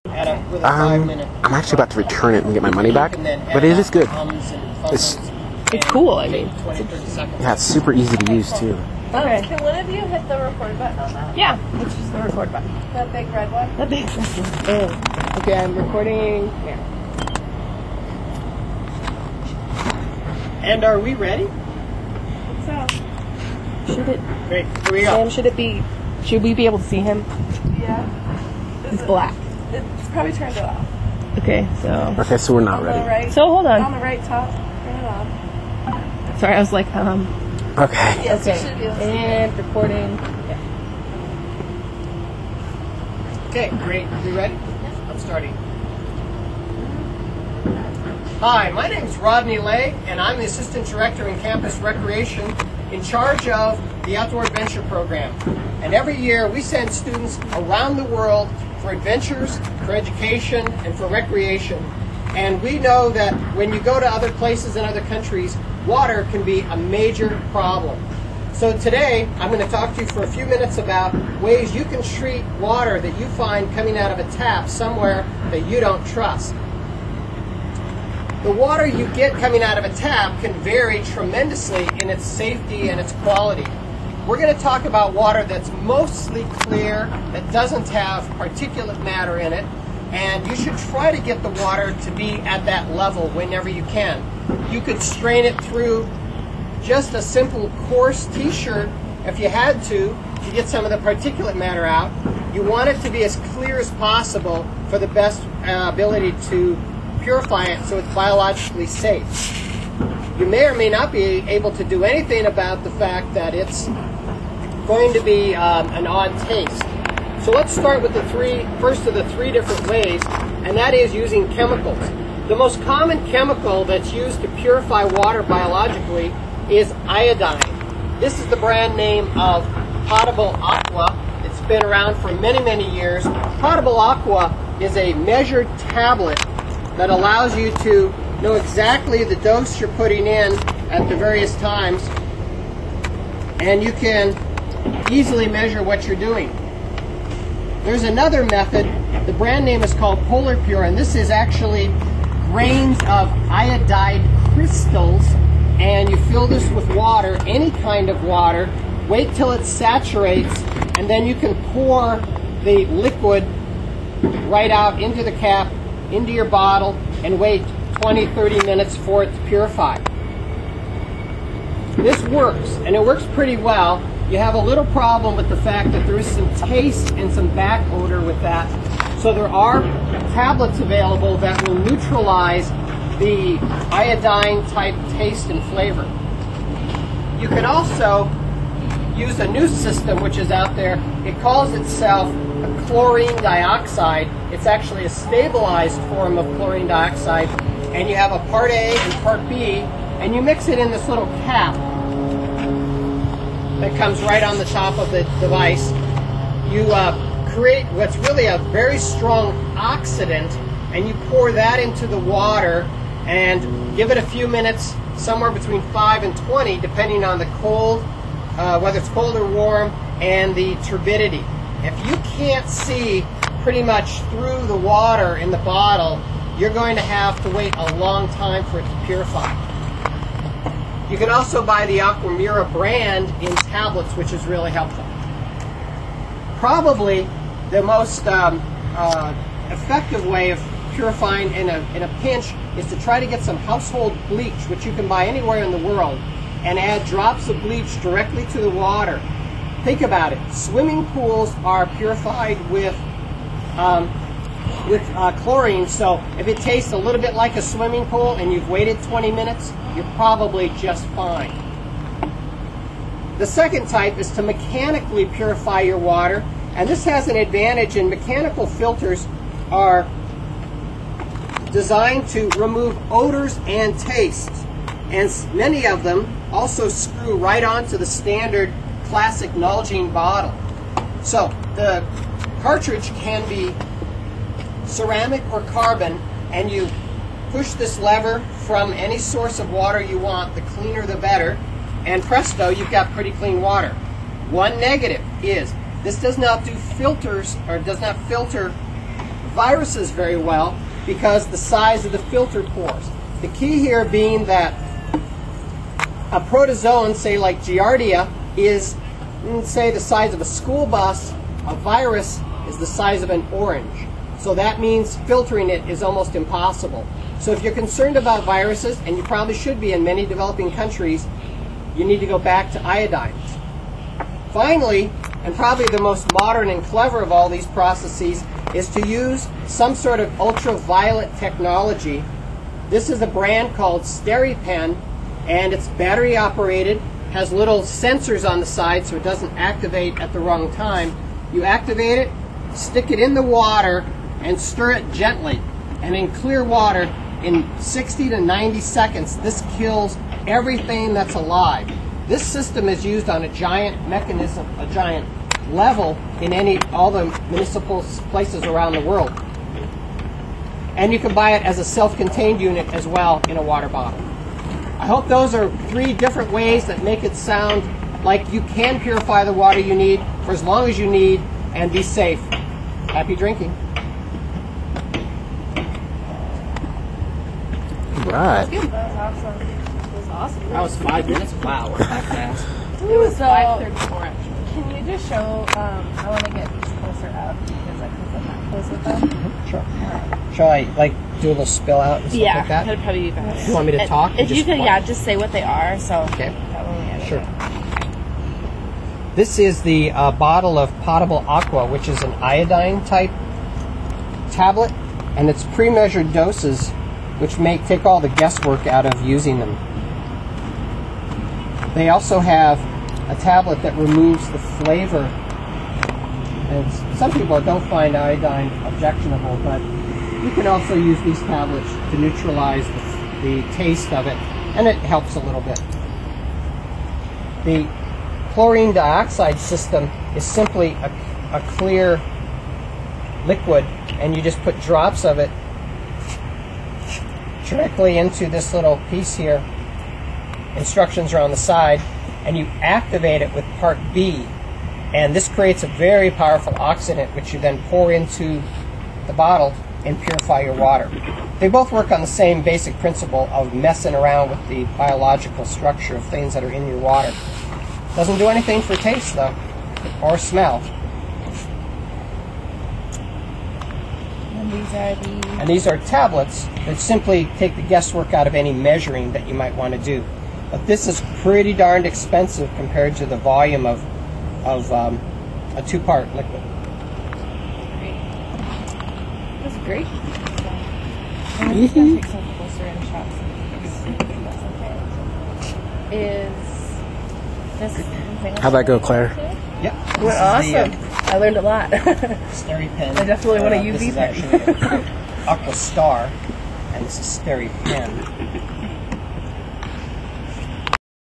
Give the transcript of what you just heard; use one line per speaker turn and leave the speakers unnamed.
With a 5-minute.
I'm actually about to return it and get my money back, but it is good.
It's cool, I mean.
Yeah, it's super easy to use too.
Okay. Can one of you hit the record button on that?
Yeah, it's just the record button.
That big red one?
The big one. Okay, I'm recording now.
And are we ready?
So.
Should it?
Great. Here we go.
Sam, should we be able to see him?
Yeah.
He's black.
It's probably turned it off.
Okay, so.
Okay, so we're not
On the
ready.
right.
So hold
On
on.
the right top. Turn it off.
Sorry, I was like,
Okay.
Yes, you
okay.
should be able to see
And recording.
Okay, great. We ready? I'm starting. Hi, my name is Rodney Lay, and I'm the Assistant Director in Campus Recreation in charge of the Outdoor Adventure Program. And every year we send students around the world for adventures, for education, and for recreation. And we know that when you go to other places in other countries, water can be a major problem. So today, I'm going to talk to you for a few minutes about ways you can treat water that you find coming out of a tap somewhere that you don't trust. The water you get coming out of a tap can vary tremendously in its safety and its quality. We're going to talk about water that's mostly clear, that doesn't have particulate matter in it, and you should try to get the water to be at that level whenever you can. You could strain it through just a simple coarse t-shirt if you had to get some of the particulate matter out. You want it to be as clear as possible for the best ability to purify it so it's biologically safe. You may or may not be able to do anything about the fact that it's going to be an odd taste. So let's start with the first of the three different ways, and that is using chemicals. The most common chemical that's used to purify water biologically is iodine. This is the brand name of Potable Aqua. It's been around for many, many years. Potable Aqua is a measured tablet that allows you to know exactly the dose you're putting in at the various times, and you can easily measure what you're doing. There's another method. The brand name is called Polar Pure, and this is actually grains of iodide crystals, and you fill this with water, any kind of water, wait till it saturates, and then you can pour the liquid right out into the cap, into your bottle, and wait 20-30 minutes for it to purify. This works, and it works pretty well. You have a little problem with the fact that there is some taste and some back odor with that. So there are tablets available that will neutralize the iodine type taste and flavor. You can also use a new system which is out there. It calls itself a chlorine dioxide. It's actually a stabilized form of chlorine dioxide, and you have a part A and part B, and you mix it in this little cap that comes right on the top of the device. You create what's really a very strong oxidant, and you pour that into the water and give it a few minutes, somewhere between 5 and 20, depending on the cold, whether it's cold or warm, and the turbidity. If you can't see pretty much through the water in the bottle, you're going to have to wait a long time for it to purify. You can also buy the Aquamira brand in tablets, which is really helpful. Probably the most effective way of purifying in a pinch is to try to get some household bleach, which you can buy anywhere in the world, and add drops of bleach directly to the water. Think about it. Swimming pools are purified with chlorine, so if it tastes a little bit like a swimming pool and you've waited 20 minutes, you're probably just fine. The second type is to mechanically purify your water, and this has an advantage. In mechanical filters are designed to remove odors and tastes, and many of them also screw right onto the standard classic Nalgene bottle. So the cartridge can be ceramic or carbon, and you push this lever from any source of water you want. The cleaner the better, and presto, you've got pretty clean water. One negative is this does not do filters, or does not filter viruses very well because the size of the filter pores. The key here being that a protozoan, say like Giardia, is, say, the size of a school bus. A virus is the size of an orange. So that means filtering it is almost impossible. So if you're concerned about viruses, and you probably should be in many developing countries, you need to go back to iodines. Finally, and probably the most modern and clever of all these processes, is to use some sort of ultraviolet technology. This is a brand called SteriPen, and it's battery operated, has little sensors on the side so it doesn't activate at the wrong time. You activate it, stick it in the water, and stir it gently. And in clear water, in 60 to 90 seconds, this kills everything that's alive. This system is used on a giant mechanism, a giant level in all the municipal places around the world. And you can buy it as a self-contained unit as well in a water bottle. I hope those are 3 different ways that make it sound like you can purify the water you need for as long as you need and be safe. Happy drinking.
Right.
That was awesome. It was awesome.
That was 5 minutes? Wow, we're that fast.
It was
So-
5:34 actually.
Can you just show, I want to get closer up because I can put that close with them.
Sure. Shall I, like, do a little spill out and stuff
Yeah,
like that?
that'd probably be better.
You want me to talk?
If you
Just
could,
what?
yeah, just say what they are. So
Okay.
that when we edit
Sure.
it.
This is the bottle of potable aqua, which is an iodine type tablet, and it's pre-measured doses, which take all the guesswork out of using them. They also have a tablet that removes the flavor. And some people don't find iodine objectionable, but you can also use these tablets to neutralize the taste of it, and it helps a little bit. The chlorine dioxide system is simply a clear liquid, and you just put drops of it directly into this little piece here. Instructions are on the side, and you activate it with part B, and this creates a very powerful oxidant which you then pour into the bottle and purify your water. They both work on the same basic principle of messing around with the biological structure of things that are in your water. Doesn't do anything for taste though, or smell. And these are tablets that simply take the guesswork out of any measuring that you might want to do. But this is pretty darned expensive compared to the volume of a 2-part liquid.
That's great.
I'm just going to take some closer in shots. That's okay. Is this thing?
How'd that go, Claire?
Yep.
Went awesome. I learned a lot.
SteriPen.
I definitely want to use
This is
these.
actually Aqua Star, and this is SteriPen.